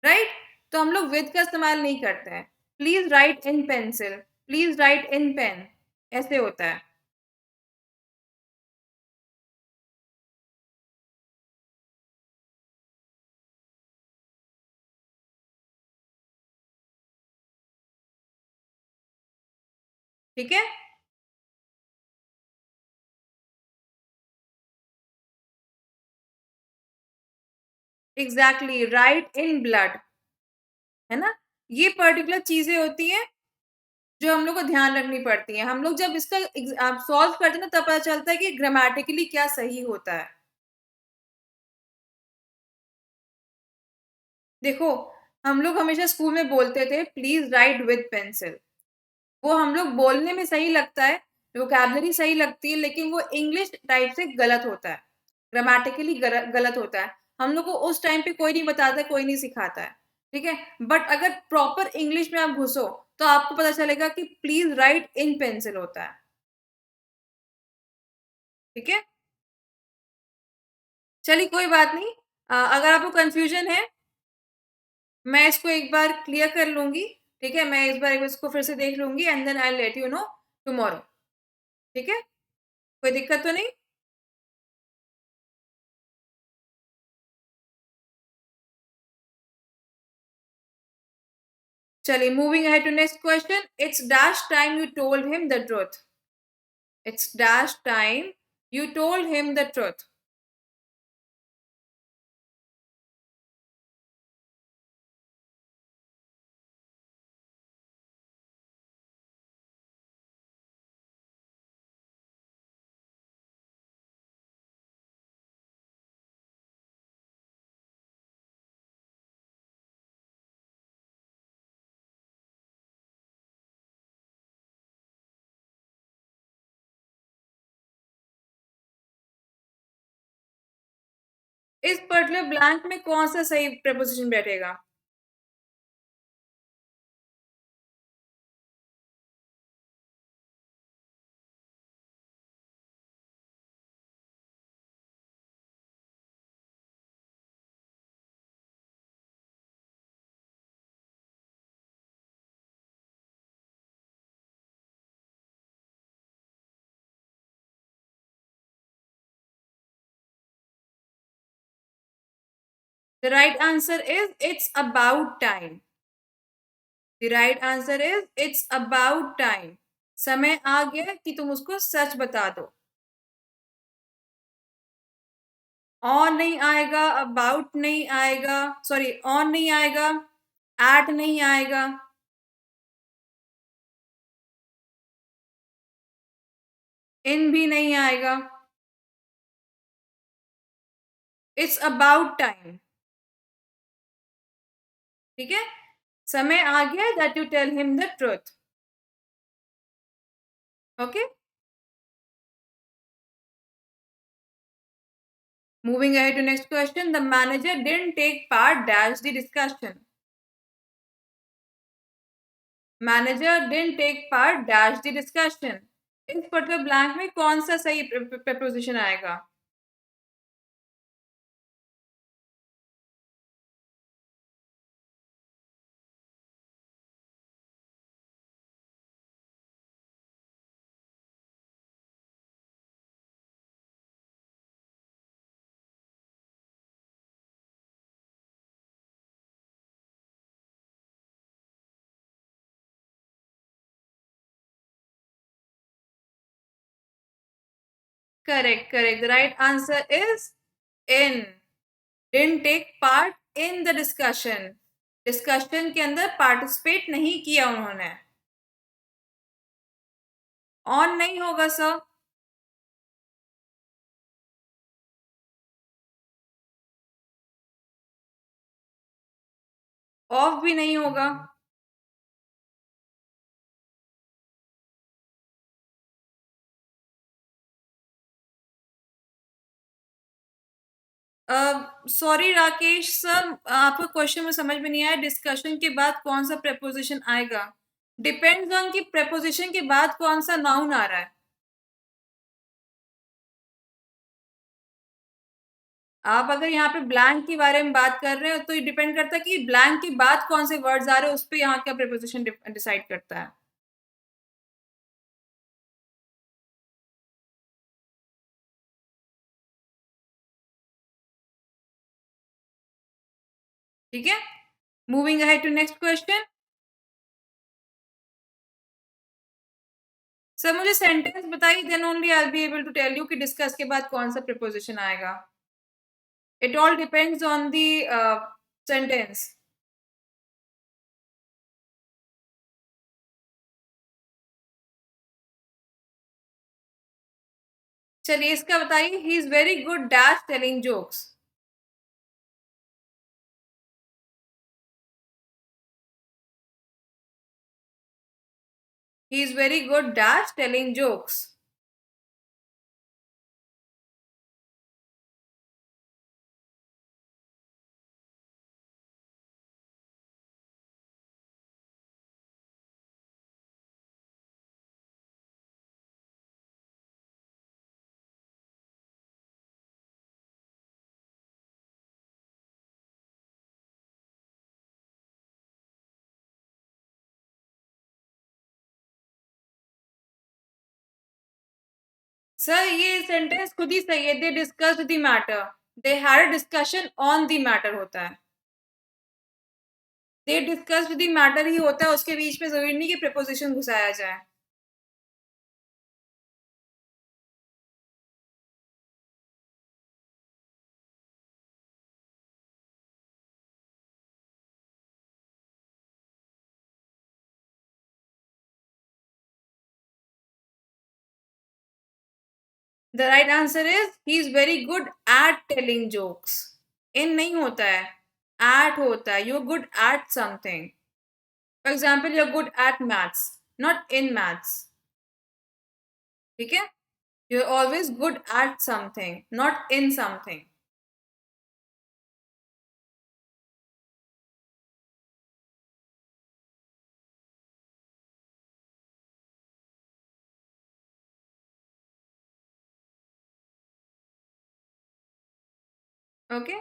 राइट. तो हम लोग विद का इस्तेमाल नहीं करते हैं. Please right in pencil, please right in pen, ऐसे होता है. ठीक है. एग्जैक्टली, राइट इन ब्लड, है ना. ये पर्टिकुलर चीजें होती हैं जो हम लोग को ध्यान रखनी पड़ती हैं. हम लोग जब इसका आप सॉल्व करते हैं ना, तब पता चलता है कि ग्रामेटिकली क्या सही होता है. देखो, हम लोग हमेशा स्कूल में बोलते थे प्लीज राइट विद पेंसिल. वो हम लोग बोलने में सही लगता है, वोकैबुलरी सही लगती है, लेकिन वो इंग्लिश टाइप से गलत होता है, ग्रामेटिकली गलत होता है. हम लोग को उस टाइम पे कोई नहीं बताता, कोई नहीं सिखाता है. ठीक है. बट अगर प्रॉपर इंग्लिश में आप घुसो, तो आपको पता चलेगा कि प्लीज राइट इन पेंसिल होता है. ठीक है. चलिए कोई बात नहीं. अगर आपको कंफ्यूजन है, मैं इसको एक बार क्लियर कर लूंगी. ठीक है, मैं इस बार इसको फिर से देख लूंगी and then I let you know tomorrow. ठीक है. कोई दिक्कत तो नहीं. चलिए, moving ahead to next question. It's dash time you told him the truth. It's dash time you told him the truth. इस पर्टिकुलर ब्लैंक में कौन सा सही प्रपोजिशन बैठेगा? The right answer is it's about time. The right answer is it's about time. समय आ गया कि तुम उसको सच बता दो. ऑन नहीं आएगा, अबाउट नहीं आएगा, सॉरी ऑन नहीं आएगा, एट नहीं आएगा, इन भी नहीं आएगा. It's about time. ठीक है. समय आ गया that you tell him the truth. Okay. Moving ahead to next question. The manager didn't take part dash the discussion. Manager didn't take part dash the discussion. इस पर्टिकुलर ब्लैंक में कौन सा सही प्रपोजिशन आएगा? Correct, correct. The right answer is in. Didn't take part in the discussion. Discussion के अंदर participate नहीं किया उन्होंने. ऑन नहीं होगा सर. ऑफ भी नहीं होगा. सॉरी राकेश सर, आपका क्वेश्चन में समझ में नहीं आया। डिस्कशन के बाद कौन सा प्रेपोजिशन आएगा? डिपेंड्स ऑन कि प्रेपोजिशन के बाद कौन सा नाउन आ रहा है। आप अगर यहाँ पे ब्लैंक के बारे में बात कर रहे हो तो ये डिपेंड करता है कि ब्लैंक के बाद कौन से वर्ड्स आ रहे हैं, उस पे यहाँ का प्रेपोजिशन डिसाइड करता है। ठीक है, moving ahead to next question. Sir मुझे सेंटेंस बताइए, then only I will be able to tell you कि डिस्कस के बाद कौन सा प्रीपोजिशन आएगा। It all depends on the sentence. चलिए इसका बताइए, he is very good dash telling jokes. He is very good dash telling jokes. Sir ये सेंटेंस खुद ही सही है। They discussed the matter, they had a discussion on the matter होता है। दे डिस्कस्ड द मैटर ही होता है, उसके बीच में जरूरी नहीं कि प्रीपोजिशन घुसाया जाए। The right answer is he is very good at telling jokes. In नहीं होता है, एट होता है। You are good at something. For example, you are good at maths, not in maths. ठीक है, you are always good at something, not in something. Okay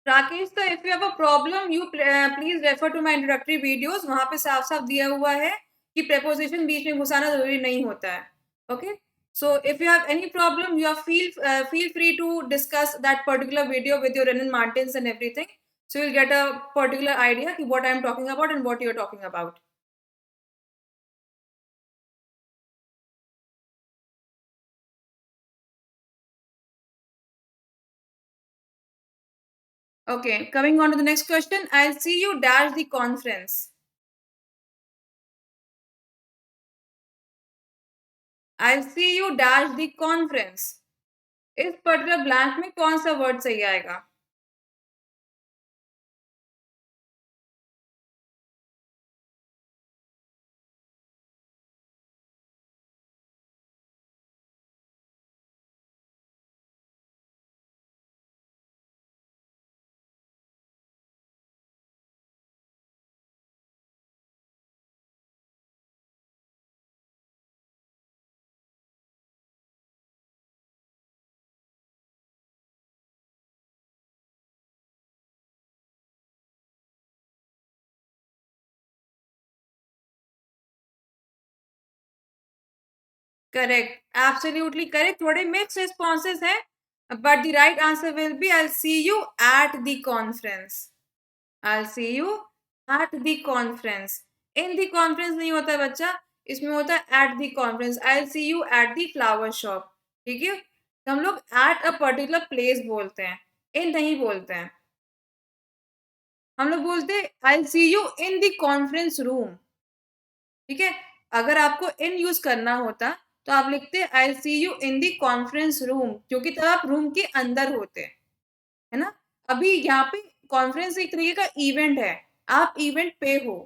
Rakesh, तो if you have a problem you please refer to my introductory videos. वहां पे साफ साफ दिया हुआ है कि प्रेपोजिशन बीच में घुसाना जरूरी नहीं होता है। Okay, so if you have any problem, you are feel free to discuss that particular video with your Renan Martins and everything, so you'll get a particular idea ki what I am talking about and what you are talking about. Okay, coming on to the next question. I'll see you dash the conference. I'll see you dash the conference. इस particular blank में कौन सा word सही आएगा? Correct. Absolutely correct. थोड़े mixed responses हैं, but the right answer will be I'll see you at the conference. I'll see you at the conference. In the conference नहीं होता है बच्चा, इसमें होता है at the conference. I'll see you at the flower shop. ठीक है, तो हम लोग at a particular place बोलते हैं, in नहीं बोलते हैं। हम लोग बोलते हैं I'll see you in the conference room। ठीक है, अगर आपको इन यूज करना होता तो आप लिखते I see you in the conference room, क्योंकि तब आप रूम के अंदर होते, है ना। अभी यहाँ पे कॉन्फ्रेंस एक तरीके का इवेंट है, आप इवेंट पे हो,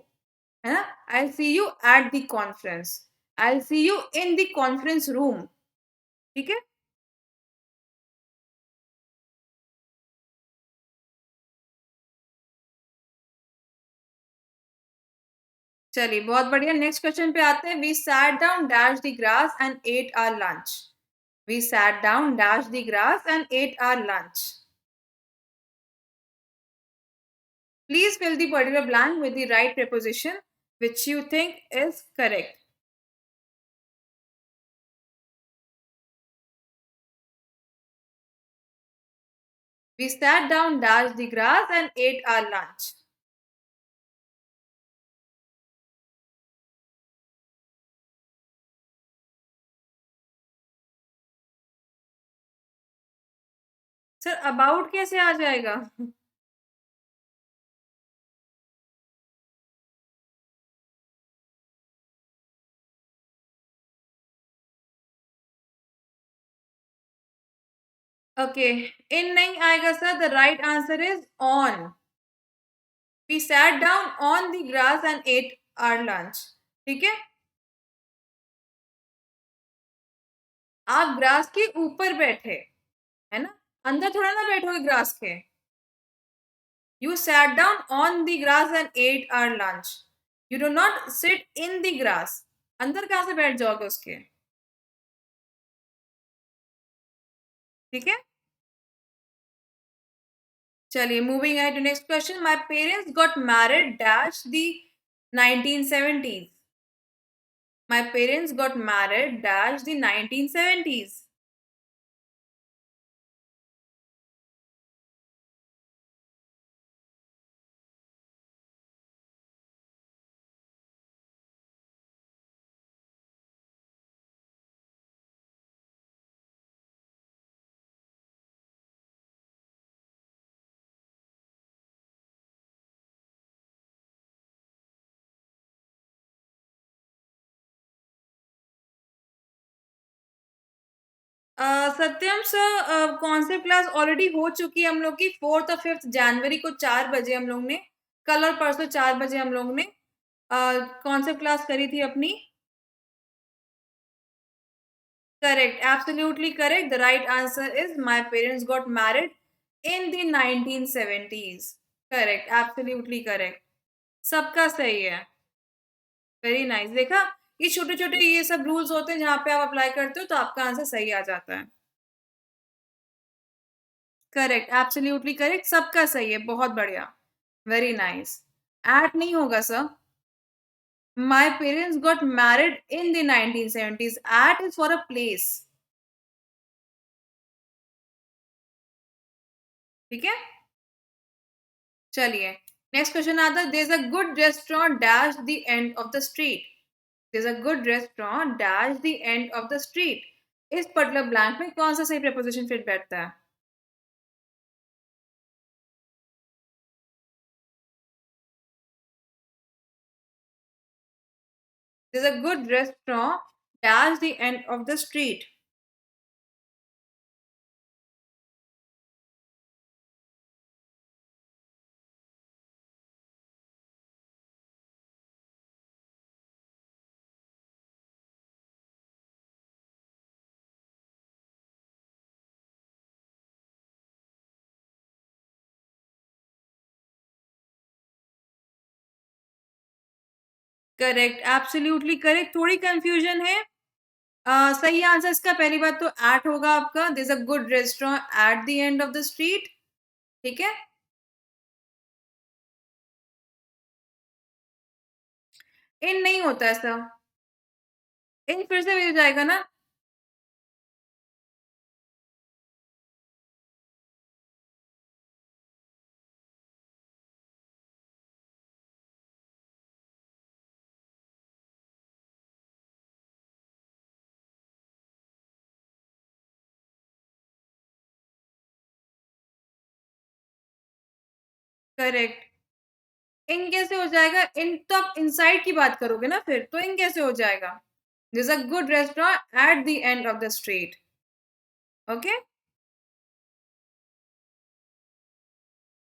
है ना। I see you at the conference, I see you in the conference room. ठीक है, चलिए बहुत बढ़िया। नेक्स्ट क्वेश्चन पे आते हैं। We sat down dash the grass and ate our lunch. We sat down dash the grass and ate our lunch. Please fill the particular blank with the right preposition which you think is correct. We sat down, dashed the grass and ate our lunch. Sir about कैसे आ जाएगा? Okay, in नहीं आएगा sir. The right answer is on. We sat down on the grass and ate our lunch. ठीक है, आप grass के ऊपर बैठे, है ना, अंदर थोड़ा ना बैठोगे ग्रास के। You sat down on the grass and ate our lunch. You do not sit in the grass. अंदर कहाँ से बैठ जाओगे उसके? ठीक है, चलिए मूविंग है to next question. My parents got married dash the 1970s। My parents got married dash the 1970s। Satyam sir, concept class already हो चुकी है हम लोग की। 4 और 5 जनवरी को 4 बजे हम लोग ने, कल और परसों 4 बजे हम लोग ने कॉन्सेप्ट क्लास करी थी अपनी। Correct, absolutely correct. The right answer is my parents got married in the 1970s। Correct, absolutely correct. सबका सही है। Very nice. देखा, ये छोटे छोटे ये सब रूल्स होते हैं, जहाँ पे आप अप्लाई करते हो तो आपका आंसर सही आ जाता है। Correct, absolutely correct. सबका सही है, बहुत बढ़िया। Very nice. एट नहीं होगा sir. My parents got married in the 1970s। At is for a place. ठीक है, चलिए नेक्स्ट क्वेश्चन आता है। There is a good restaurant dash the end of the street. There is a good restaurant dash the end of the street. इस particular blank में कौन सा सही प्रपोजिशन फिट बैठता है? There's a good restaurant dash the end of the street. Correct, absolutely correct. थोड़ी confusion है। सही आंसर इसका पहली बात तो एट होगा आपका। This a good restaurant at the end of the street. ठीक है, इन नहीं होता ऐसा। इन फिर से मिल जाएगा ना। करेक्ट, इन कैसे हो जाएगा? इन तो आप इनसाइड की बात करोगे ना, फिर तो इन कैसे हो जाएगा? This a good restaurant at the end of the street. Okay,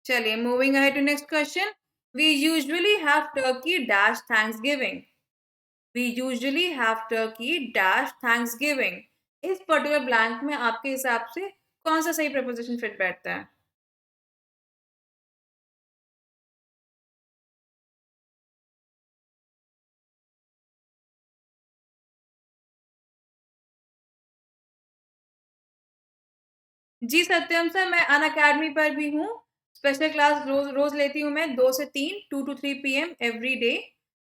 चलिए moving ahead to next question. We usually have turkey dash Thanksgiving. We usually have turkey dash Thanksgiving। इस पर्टिकुलर ब्लैंक में आपके हिसाब से कौन सा सही प्रपोजिशन फिट बैठता है? जी सत्यम सर, मैं अनअकैडमी पर भी हूँ। स्पेशल क्लास रोज़ रोज़ लेती हूँ मैं 2 से 3, 2 टू 3 पीएम एवरी डे।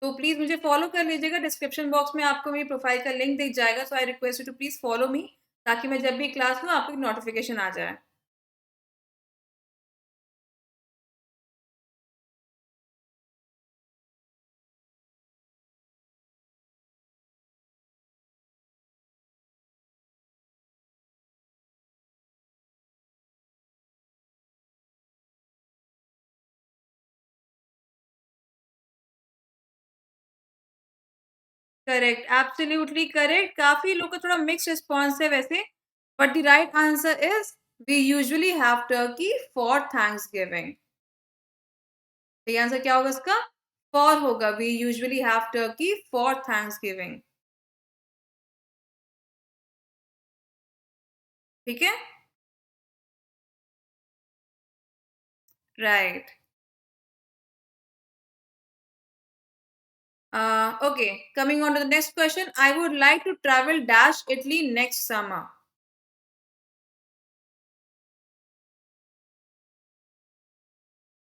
तो प्लीज़ मुझे फ़ॉलो कर लीजिएगा, डिस्क्रिप्शन बॉक्स में आपको मेरी प्रोफ़ाइल का लिंक दिख जाएगा, so I request you to please follow me, ताकि मैं जब भी क्लास लूँ आपको एक नोटिफ़िकेशन आ जाए। Correct, absolutely correct. काफ़ी लोग का थोड़ा मिक्स्ड रिस्पॉन्स है वैसे, but the right answer is we usually have turkey for Thanksgiving. सही आंसर क्या होगा इसका? फॉर होगा, we usually have turkey for Thanksgiving. ठीक है? Right. Okay, coming on to the next question. I would like to travel dash Italy next summer.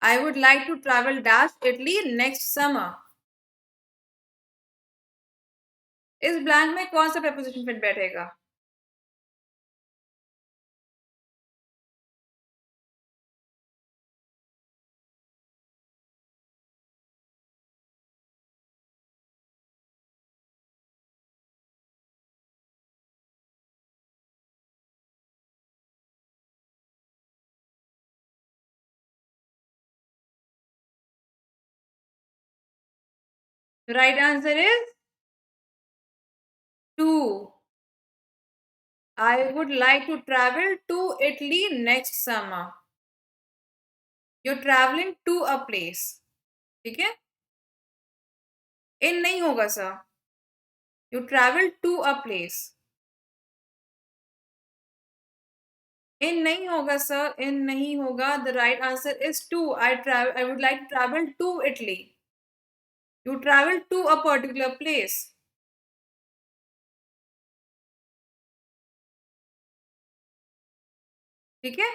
I would like to travel dash Italy next summer. इस blank में कौन सा preposition fit बैठेगा? The right answer is to. I would like to travel to Italy next summer. You're traveling to a place. ठीक है? In नहीं होगा sir. You travel to a place. In नहीं होगा सर. In नहीं होगा. The right answer is to. I would like to travel to Italy. You travel to a particular place. ठीक है?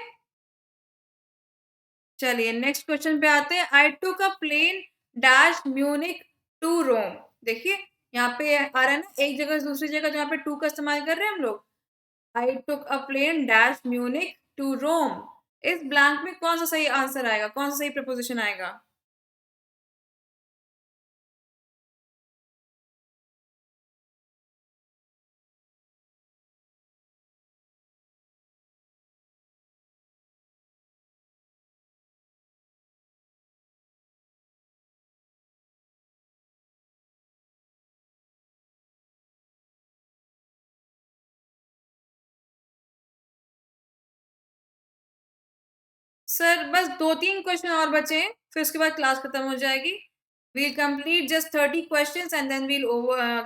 चलिए नेक्स्ट क्वेश्चन पे आते हैं। आई टूक अ प्लेन डैश म्यूनिक टू रोम। देखिए यहाँ पे आ रहा है ना, एक जगह से दूसरी जगह जहाँ पे टू का इस्तेमाल कर रहे हैं हम लोग। आई टुक अ प्लेन डैश म्यूनिक टू रोम। इस ब्लैंक में कौन सा सही आंसर आएगा, कौन सा सही प्रपोजिशन आएगा? सर बस 2-3 क्वेश्चन और बचे हैं, फिर उसके बाद क्लास खत्म हो जाएगी। We'll complete just 30 questions and then we'll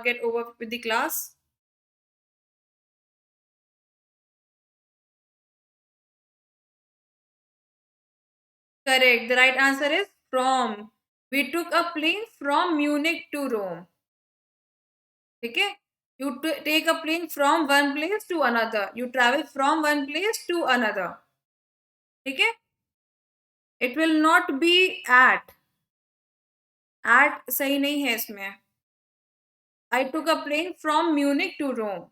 get over with the class. Correct. The right answer is from. We took a plane from Munich to Rome. ठीक है? You take a plane from one place to another. You travel from one place to another. ठीक है? It will not be at. At सही नहीं है इसमें. I took a plane from Munich to Rome.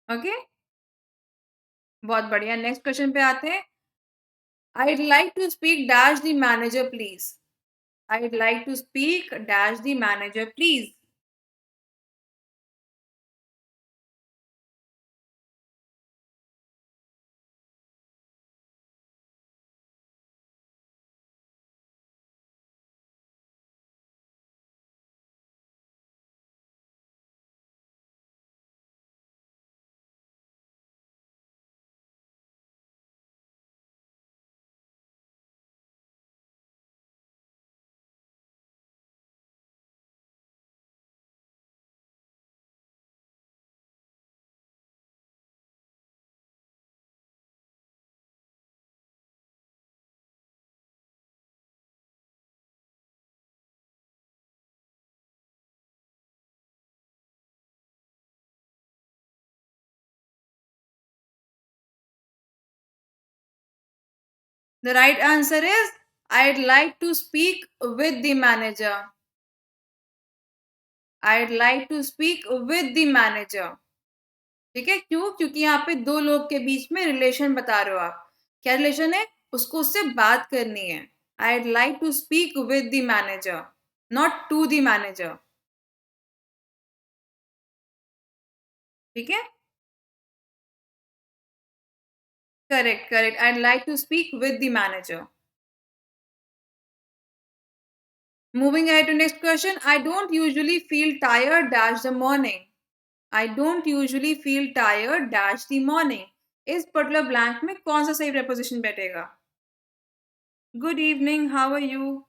Okay? बहुत बढ़िया. Next question पे आते हैं. I'd like to speak dash the manager please. I'd like to speak dash the manager please. The right answer is I'd like to speak with the manager. I'd like to speak with the manager. ठीक है, क्यों? क्योंकि यहाँ पे दो लोग के बीच में रिलेशन बता रहे हो आप. क्या रिलेशन है? उसको उससे बात करनी है. I'd like to speak with the manager, not to the manager. ठीक है? Correct, correct. I'd like to speak with the manager. Moving ahead to next question. I don't usually feel tired dash the morning. I don't usually feel tired dash the morning. इस particular blank में कौन सा सही preposition बैठेगा? Good evening, how are you?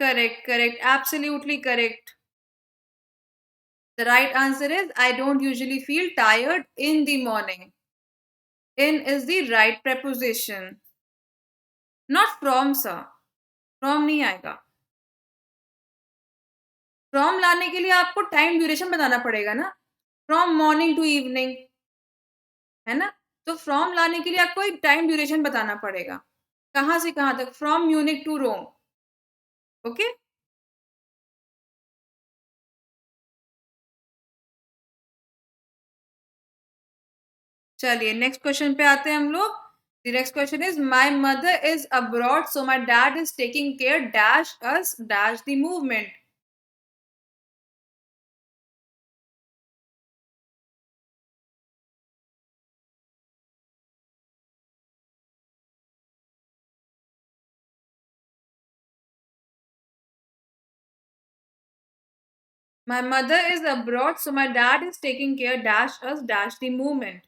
Correct, correct. Absolutely correct. The right answer is I don't usually feel tired in the morning. In is the right preposition. Not from, sir. From नहीं आएगा. From लाने के लिए आपको time duration बताना पड़ेगा ना. From morning to evening. है ना? तो फ्रॉम लाने के लिए आपको एक टाइम ड्यूरेशन बताना पड़ेगा. कहाँ से कहाँ तक? From Munich to Rome. Okay? चलिए नेक्स्ट क्वेश्चन पे आते हैं हम लोग. The next question is my mother is abroad so my dad is taking care dash us dash the movement. My mother is abroad, so my dad is taking care dash us dash the movement.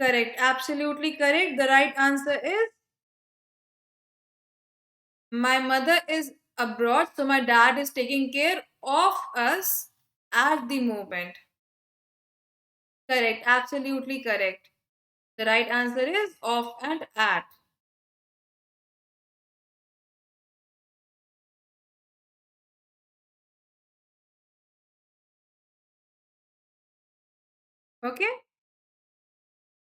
Correct, absolutely correct. The right answer is my mother is abroad, so my dad is taking care of us at the moment. Correct, absolutely correct. The right answer is of and at. Okay?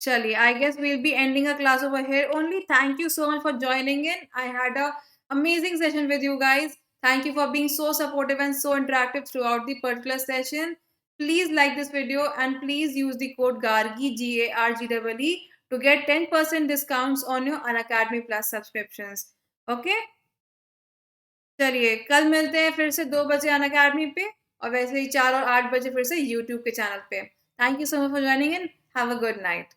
Chali, I guess we'll be ending a class over here only. Thank you so much for joining in. I had a amazing session with you guys. Thank you for being so supportive and so interactive throughout the particular session. Please like this video and please use the code GARGI GARGEE to get 10% discounts on your Unacademy Plus subscriptions. Okay? चलिए कल मिलते हैं फिर से 2 बजे Unacademy पे और वैसे ही 4 और 8 बजे फिर से यूट्यूब के चैनल पे. Thank you so much for joining in. Have a good night.